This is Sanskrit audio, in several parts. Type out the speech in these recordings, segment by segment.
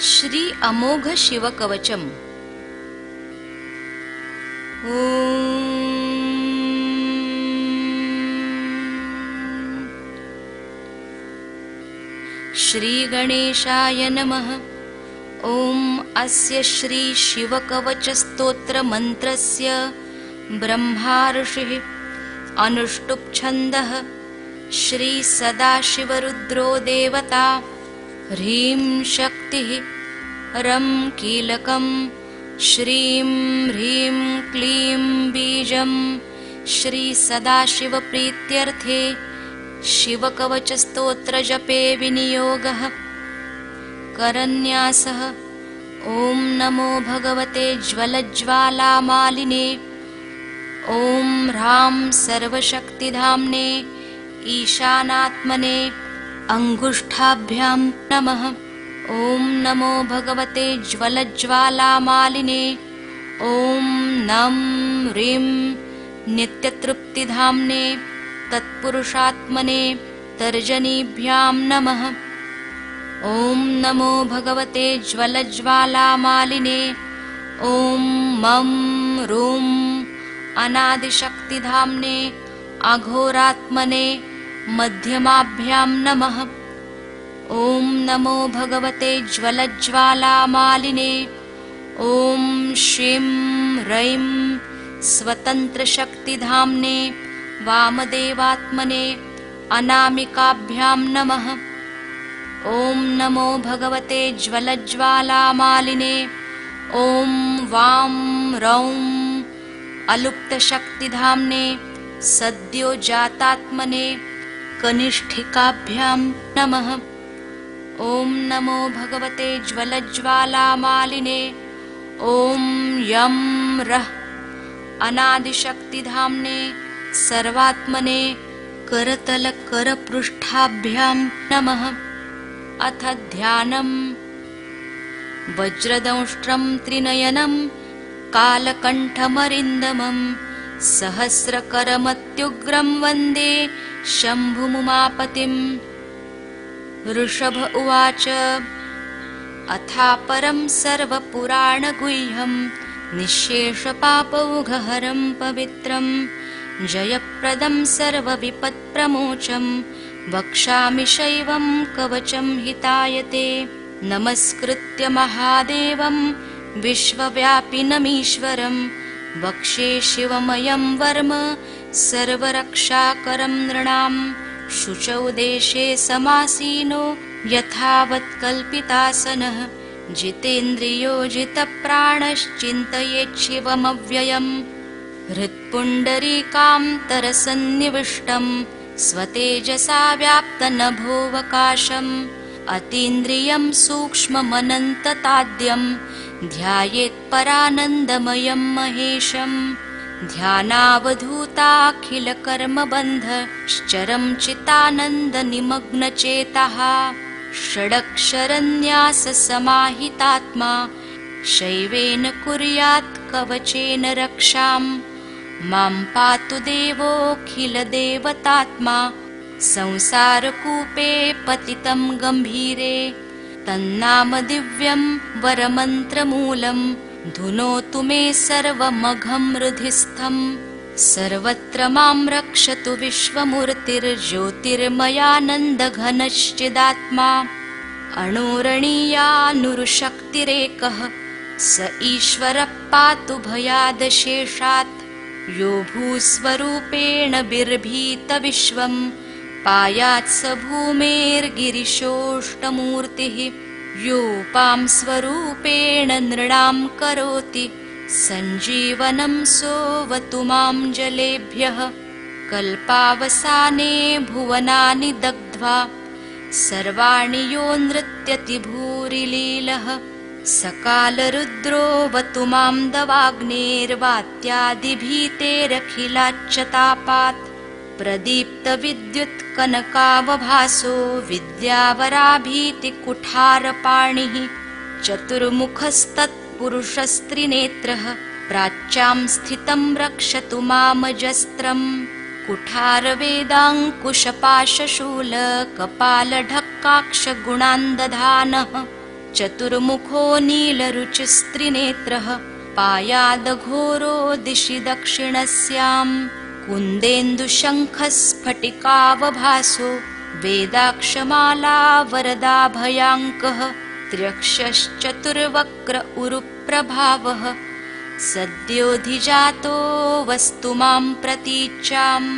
श्री अमोघ शिवकवचम्। ॐ श्री गणेशाय नमः। ॐ अस्य श्री शिवकवच स्तोत्र मंत्रस्य ब्रह्मा ऋषिः अनुष्टुप् छन्दः श्री सदाशिवरुद्रो देवता। ह्रीं शक्तिः रं कीलकं श्रीं ह्रीं क्लीं बीजं श्री सदाशिव प्रीत्यर्थे शिवकवच स्तोत्र जपे विनियोगः। करन्यासः ॐ नमो भगवते ज्वलज्ज्वालामालिने। ॐ ह्रां सर्वशक्तिधाम्ने ईशानात्मने अंगुष्ठाभ्यां नमः। ॐ नमो भगवते ज्वलज्ज्वालामालिने। ॐ नं ह्रीं नित्यतृप्तिधाम्ने तत्पुरुषात्मने तर्जनीभ्यां नमः। ॐ नमो भगवते ज्वलज्ज्वालामालिने। ॐ मं रूं अनादिशक्तिधाम्ने अघोरात्मने मध्यमाभ्यां नमः। ॐ नमो भगवते ज्वलज्ज्वालामालिने। ॐ श्रीं ह्रैं स्वतन्त्रशक्तिधाम्ने वामदेवात्मने अनामिकाभ्यां नमः। ॐ नमो भगवते ज्वलज्ज्वालामालिने। ॐ वां रौं अलुप्तशक्तिधाम्ने सद्योजातात्मने कनिष्ठिकाभ्यां नमः। ॐ नमो भगवते ज्वलज्ज्वालामालिने। ॐ यं रः अनादिशक्तिधाम्ने सर्वात्मने करतलकरपृष्ठाभ्यां नमः। अथ ध्यानम्। वज्रदंष्ट्रं त्रिनयनं कालकण्ठमरिन्दमं सहस्रकरमत्युग्रं वन्दे शम्भुमुमापतिम्। ऋषभ उवाच अथापरं सर्वपुराणगुह्यं निःशेषपापौघहरं पवित्रं जयप्रदं सर्वविपत्प्रमोचं वक्ष्यामि शैवं कवचं हितायते। नमस्कृत्य महादेवं विश्वव्यापिनमीश्वरं वक्षे शिवमयं वर्म सर्वरक्षाकरं नृणां। शुचौ देशे समासीनो यथावत् कल्पितासनः जितेन्द्रियो जितप्राणश्चिन्तयेच्छिवमव्ययम्। हृत्पुण्डरीकां तरसन्निविष्टं स्वतेजसा व्याप्तनभोऽवकाशम् अतीन्द्रियं सूक्ष्ममनन्तताद्यं ध्यायेत्परानन्दमयं महेशम्। ध्यानावधूताखिलकर्मबन्धश्चरं चितानन्दनिमग्नचेतः षडक्षरन्याससमाहितात्मा शैवेन कुर्यात् कवचेन रक्षाम्। मां पातु देवोऽखिलदेवतात्मा संसारकूपे पतितं गम्भीरे। तन्नाम दिव्यं वरमन्त्रमूलं धुनोतु मे सर्वमघं हृदिस्थम्। सर्वत्र मां रक्षतु विश्वमूर्तिर्ज्योतिर्मयानन्दघनश्चिदात्मा। अणोरणीयानुरुशक्तिरेकः स ईश्वरः पातु भयादशेषात्। यो भूस्वरूपेण बिर्भीतविश्वं पायात् स भूमेर्गिरिशोष्टमूर्तिः। योपां स्वरूपेण नृणां करोति सञ्जीवनं सोऽवतु मां जलेभ्यः। कल्पावसाने भुवनानि दग्ध्वा सर्वाणि यो नृत्यति भूरिलीलः। सकालरुद्रोऽवतु मां दवाग्नेर्वात्यादिभीतेरखिलाच्चतापात्। प्रदीप्तविद्युत्कनकावभासो विद्यावराभीतिकुठारपाणिः। चतुर्मुखस्तत्पुरुषस्त्रिनेत्रः प्राच्यां स्थितं रक्षतु मामजस्त्रम्। कुठारवेदाङ्कुशपाशशूलकपालढक्काक्षगुणान्दधानः चतुर्मुखो नीलरुचिस्त्रिनेत्रः पायादघोरो दिशि दक्षिणस्याम् कुन्देन्दुशङ्खस्फटिकावभासो वेदाक्षमाला वरदाभयाङ्कः त्र्यक्षश्चतुर्वक्र उरुप्रभावः सद्योऽधिजातो वस्तु मां प्रतीच्याम्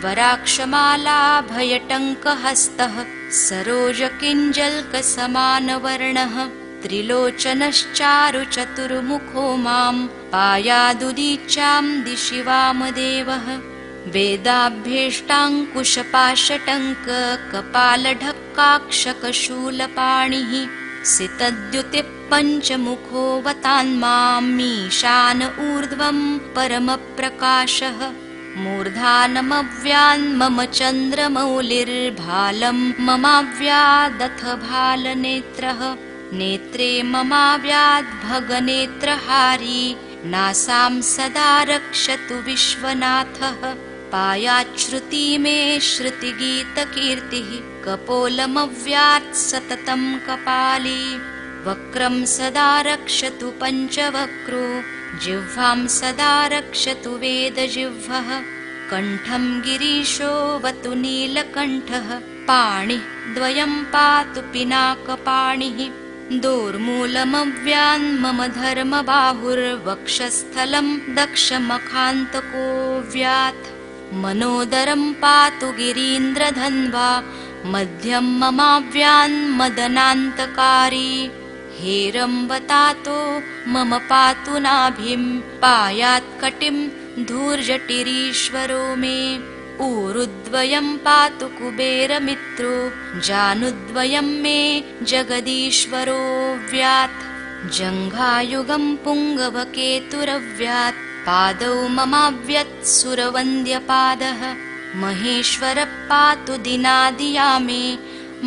वराक्षमालाभयटङ्कहस्तः सरोजकिञ्जल्कसमानवर्णः त्रिलोचनश्चारुचतुर्मुखो मां पायादुदीच्यां दिशि वामदेवः वेदाभ्येष्टाङ्कुशपाशटङ्क कपालढक्काक्षकशूलपाणिः सितद्युतिपञ्चमुखोऽवतान्मामीशान ऊर्ध्वं परमप्रकाशः मूर्धानमव्यान्मम चन्द्रमौलिर्भालं ममाव्यादथ भालनेत्रः नेत्रे ममाव्याद्भगनेत्रहारी नासां सदा रक्षतु विश्वनाथः पायाच्छ्रुति मे श्रुतिगीतकीर्तिः कपोलमव्यात् सततं कपाली वक्रं सदा रक्षतु पञ्चवक्रो जिह्वां सदा रक्षतु वेदजिह्वः कण्ठं गिरीशोऽवतु नीलकण्ठः पाणिः द्वयं पातु पिनाकपाणिः दोर्मूलमव्यान्मम धर्मबाहुर्वक्षस्थलं दक्षमखान्तको व्यात् मनोदरं पातु गिरीन्द्रधन्वा मध्यं ममाव्यान्मदनान्तकारी हेरम्बतातो मम पातु नाभिं पायात्कटिं धूर्जटिरीश्वरो मे ऊरुद्वयं पातु कुबेरमित्रो जानुद्वयं मे जगदीश्वरो व्यात् जङ्घायुगं पुङ्गवकेतुरव्यात् पादौ ममाव्यत् सुरवन्द्यपादः महेश्वरः पातु दिनादियामे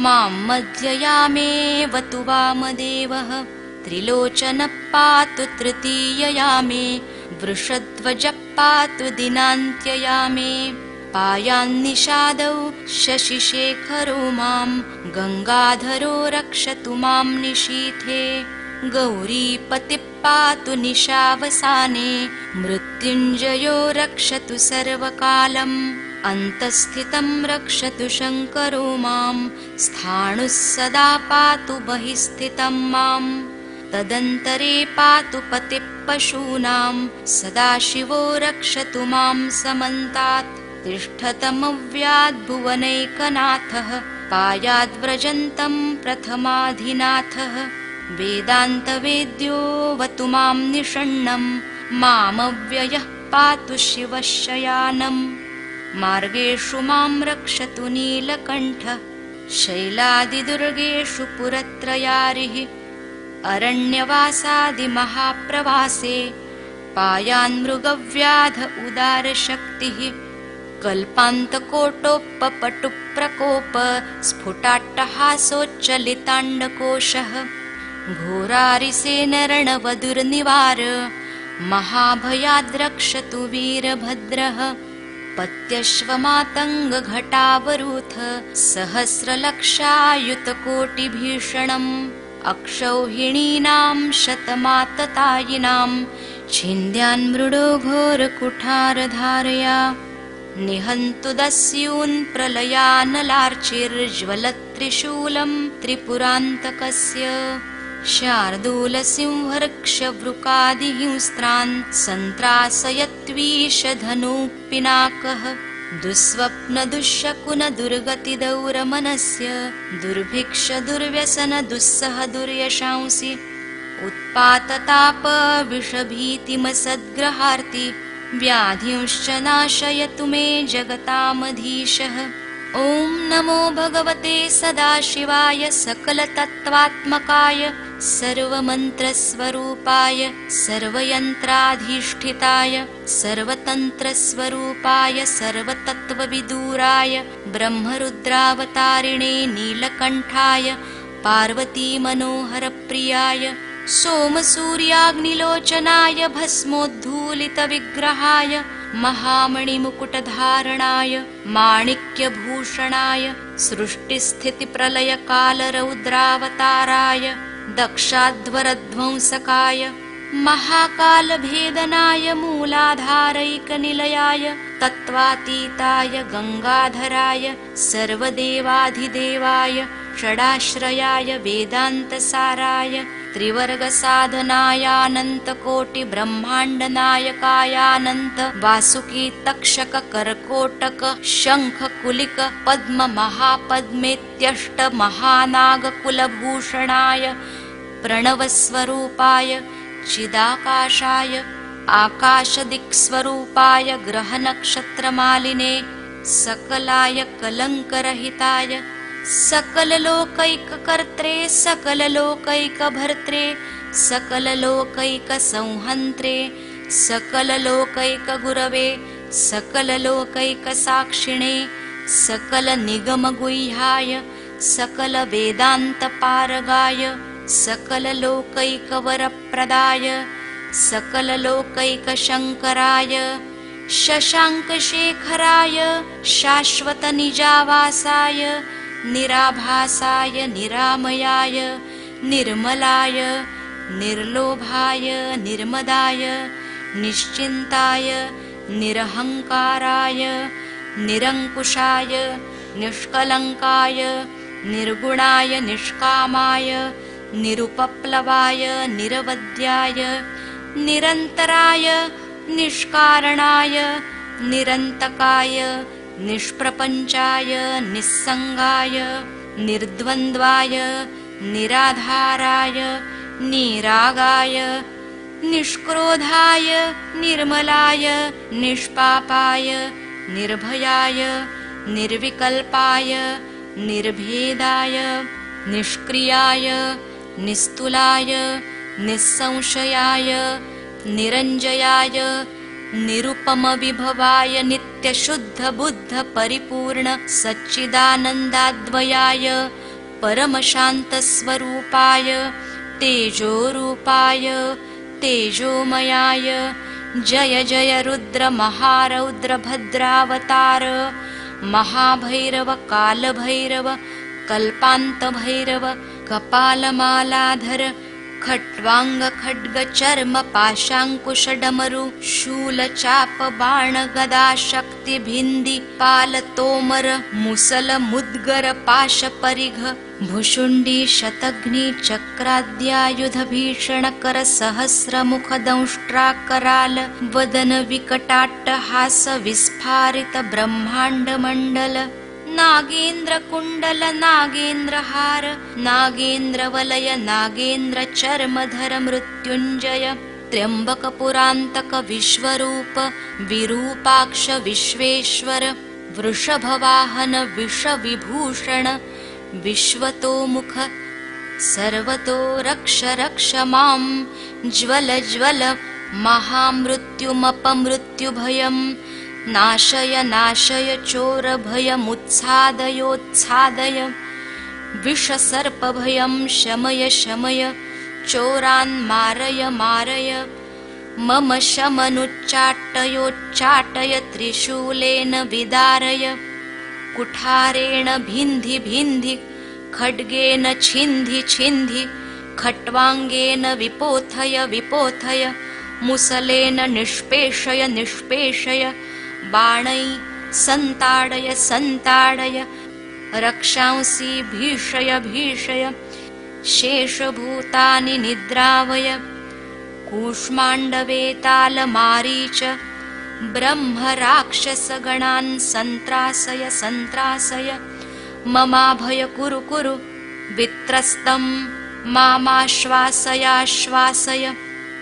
मां मध्ययामेवतु वामदेवः त्रिलोचनः पातु तृतीययामे वृषध्वजः पातु दिनान्त्ययामे पायान्निषादौ शशिशेखरो मां गङ्गाधरो रक्षतु मां निशीथे गौरीपतिः पातु निशावसाने मृत्युञ्जयो रक्षतु सर्वकालम् अन्तःस्थितं रक्षतु शङ्करो मां स्थाणुः सदा पातु बहिस्थितं मां तदन्तरे पातु पतिः पशूनां सदाशिवो रक्षतु मां समन्तात् तिष्ठतमव्याद्भुवनैकनाथः पायाद्व्रजन्तं प्रथमाधिनाथः वेदान्तवेद्योऽवतु मां निषण्णं मामव्ययः पातु शिवशयानम् मार्गेषु मां रक्षतु नीलकण्ठः शैलादिदुर्गेषु पुरत्रयारिः अरण्यवासादिमहाप्रवासे पायान्मृगव्याध उदारशक्तिः कल्पान्तकोटोपपटुप्रकोप स्फुटाट्टहासोच्चलिताण्डकोशः घोरारिसेनरणवधुर्निवार महाभयाद्रक्षतु वीरभद्रः पत्यश्वमातङ्गघटावरूथ सहस्रलक्षायुतकोटिभीषणम् अक्षौहिणीनां शतमाततायिनां छिन्द्यान्मृडो घोरकुठारधारया निहन्तु दस्यून् प्रलयानलार्चिर्ज्वलत्त्रिशूलं त्रिपुरान्तकस्य शार्दूलसिंहर्क्षवृकादिहिंस्त्रान् सन्त्रासयत्वीशधनुः पिनाकः दुःस्वप्नदुःशकुनदुर्गतिदौरमनस्य दुर्भिक्षदुर्व्यसनदुस्सह दुर्यशांसि उत्पाततापविषभीतिमसद्ग्रहार्ति व्याधिंश्च नाशयतु मे जगतामधीशः ॐ नमो भगवते सदाशिवाय सकलतत्त्वात्मकाय सर्वमन्त्रस्वरूपाय सर्वयन्त्राधिष्ठिताय सर्वतन्त्रस्वरूपाय सर्वतत्त्वविदूराय ब्रह्मरुद्रावतारिणे नीलकण्ठाय पार्वतीमनोहरप्रियाय सोमसूर्याग्निलोचनाय भस्मोद्धूलितविग्रहाय महामणिमुकुटधारणाय माणिक्यभूषणाय सृष्टिस्थितिप्रलयकालरौद्रावताराय दक्षाध्वरध्वंसकाय महाकालभेदनाय मूलाधारैकनिलयाय तत्त्वातीताय गंगाधराय सर्वदेवाधिदेवाय षडाश्रयाय वेदान्तसाराय त्रिवर्गसाधनायानन्तकोटिब्रह्माण्डनायकायानन्त वासुकी तक्षक कर्कोटक शंख कुलिक पद्म महापद्मेत्यष्ट महानागकुलभूषणाय प्रणवस्वरूपाय चिदाकाशाय आकाशदिक्स्वरूपाय ग्रहनक्षत्रमालिने सकलाय कलङ्करहिताय सकललोकैककर्त्रे सकललोकैकभर्त्रे सकललोकैकसंहन्त्रे सकललोकैकगुरवे सकललोकैकसाक्षिणे सकलनिगमगुह्याय सकलवेदान्तपारगाय सकललोकैकवरप्रदाय सकललोकैकशङ्कराय शशाङ्कशेखराय शाश्वतनिजावासाय निराभासाय निरामयाय निर्मलाय निर्लोभाय निर्मदाय निश्चिन्ताय निरहङ्काराय निरङ्कुशाय निष्कलङ्काय निर्गुणाय निष्कामाय निरुपप्लवाय निरवध्याय निरन्तराय निष्कारणाय निरन्तकाय निष्प्रपञ्चाय निस्सङ्गाय निर्द्वन्द्वाय निराधाराय निरागाय निष्क्रोधाय निर्मलाय निष्पापाय निर्भयाय निर्विकल्पाय निर्भेदाय निष्क्रियाय निस्तुलाय निस्संशयाय निरञ्जयाय निरुपमविभवाय नित्यशुद्धबुद्धपरिपूर्ण सच्चिदानन्दाद्वयाय परमशान्तस्वरूपाय तेजोरूपाय तेजोमयाय जय जय रुद्र महारौद्र भद्रावतार महाभैरव कालभैरव कल्पान्तभैरव कपालमालाधर खट्वांग खड्ग चर्म पाशांकुशडमरु शूल चाप बाण गदा शक्ति भिंदी पाल तोमर मुसल मुद्गर पाश परिघ भुशुंडी शतघ्नि चक्राद्यायुध भीषण कर सहस्र मुख दंष्ट्रा कराल वदन विकटाट्टहास विस्फारित ब्रह्मांड मंडल नागेन्द्र कुंडल नागेन्द्र हार नागेन्द्र वलय नागेन्द्र चर्मधर मृत्युंजय त्र्यंबक पुरांतक विश्वरूप विरूपाक्ष विश्वेश्वर वृषभवाहन विष विभूषण विश्वतोमुख सर्वतो रक्ष रक्ष मां ज्वल ज्वल महामृत्युमपमृत्युभयम् नाशय नाशय चोरभयमुत्सादयोत्सादय विषसर्पभयं शमय शमय चोरान् मारय मारय मम शमनुच्चाटयोच्चाटय त्रिशूलेन विदारय कुठारेण भिन्धि भिन्धि खड्गेन छिन्धि छिन्धि खट्वाङ्गेन विपोथय विपोथय मुसलेन निष्पेषय निष्पेषय बाणै संताडय संताडय रक्षांसि भीषय भीषय शेषभूतानि निद्रावय कूष्माण्डवेतालमारीच ब्रह्म राक्षसगणान् सन्त्रासय सन्त्रासय ममाभय कुरु कुरु वित्रस्तं मामाश्वासयाश्वासय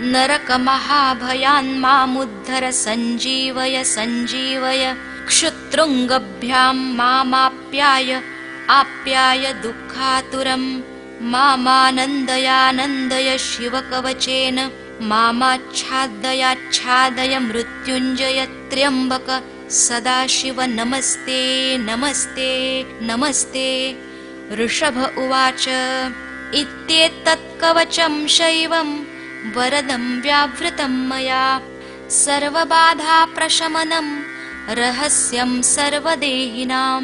नरकमहाभयान् मामुद्धर सञ्जीवय सञ्जीवय क्षुतृङ्गभ्यां मामाप्याय आप्याय दुःखातुरं मामानन्दयानन्दय शिवकवचेन मामाच्छादयाच्छादय मृत्युञ्जय त्र्यम्बक सदाशिव नमस्ते नमस्ते नमस्ते। ऋषभ उवाच इत्येतत्कवचं शैवं वरदं व्यावृतं मया सर्वबाधाप्रशमनं रहस्यं सर्वदेहिनां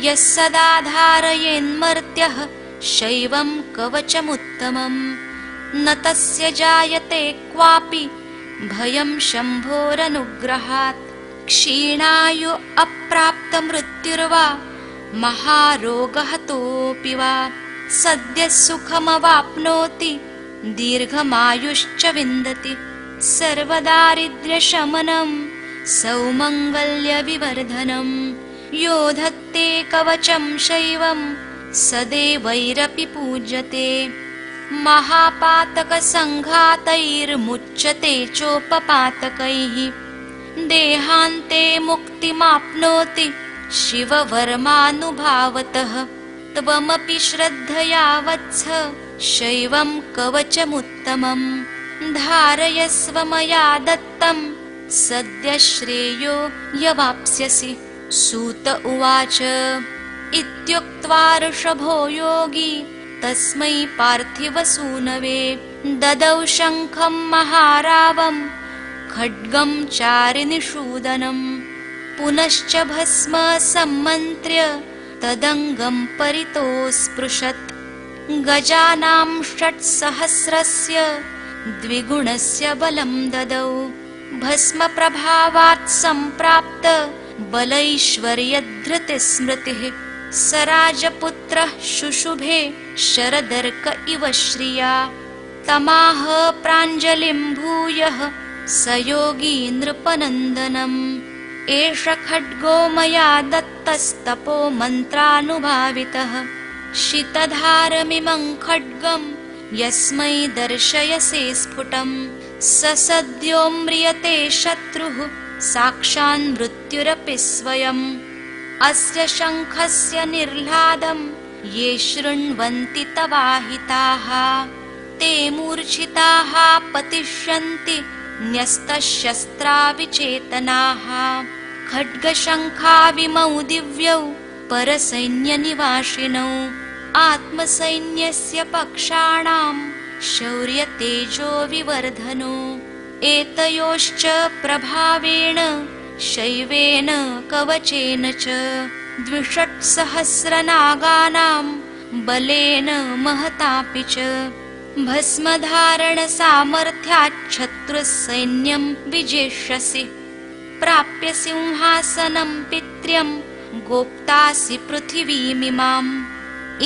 यः सदा धारयेन्मर्त्यः शैवं कवचमुत्तमम् न तस्य जायते क्वापि भयं शम्भोरनुग्रहात् क्षीणायु अप्राप्तमृत्युर्वा महारोगहतोऽपि वा सद्यः सुखमवाप्नोति दीर्घमायुश्च विन्दति सर्वदारिद्र्यशमनं सौमङ्गल्यविवर्धनम् यो धत्ते कवचं शैवं सदैवैरपि पूज्यते महापातकसङ्घातैर्मुच्यते चोपपातकैः देहान्ते मुक्तिमाप्नोति शिववर्मानुभावतः त्वमपि श्रद्धया वत्स शैवं कवचमुत्तमम् धारयस्व मया दत्तं सद्यः श्रेयो यवाप्स्यसि सूत उवाच इत्युक्त्वा ऋषभो योगी तस्मै पार्थिवसूनवे ददौ शङ्खं महारावं खड्गं चारिनिषूदनं पुनश्च भस्म सम्मन्त्र्य तदङ्गं परितोऽस्पृशत् गजानां 600 द्विगुणस्य बलं ददौ भस्मप्रभावात् सम्प्राप्त बलैश्वर्यधृतिस्मृतिः स राजपुत्रः शुशुभे शरदर्क इव श्रिया तमाह प्राञ्जलिं भूयः स योगी नृपनन्दनम् एष खड्गो मया दत्तस्तपो मन्त्रानुभावितः शितधारमिमं खड्गं यस्मै दर्शयसे स्फुटम् स सद्यो म्रियते शत्रुः साक्षान् मृत्युरपि स्वयम् अस्य शङ्खस्य निर्ह्लादं ये शृण्वन्ति तवाहिताः ते मूर्छिताः पतिष्यन्ति न्यस्तशस्त्राविचेतनाः खड्गशङ्खाविमौ दिव्यौ परसैन्यनिवासिनौ आत्मसैन्यस्य पक्षाणां शौर्यतेजो विवर्धनो एतयोश्च प्रभावेण शैवेन कवचेन च 2,600 नागानां बलेन महतापि च भस्मधारणसामर्थ्याच्छत्रुसैन्यं विजेष्यसि प्राप्य सिंहासनं पित्र्यं गोप्तासि पृथिवीमिमाम्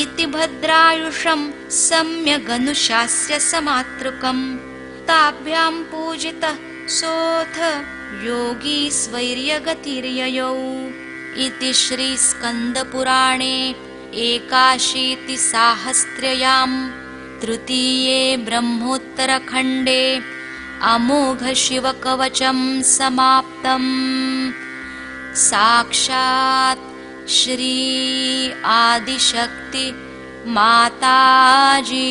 इति भद्रायुषं सम्यगनुशास्य समातृकम् ताभ्यां पूजितः सोऽथ योगी स्वैर्यगतिर्ययौ इति श्रीस्कन्दपुराणे 81 तृतीये ब्रह्मोत्तरखण्डे अमोघशिवकवचं समाप्तम् साक्षात् श्री आदिशक्ति माताजी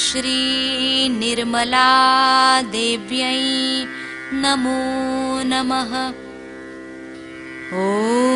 श्री निर्मला देव्यै नमो नमः। ॐ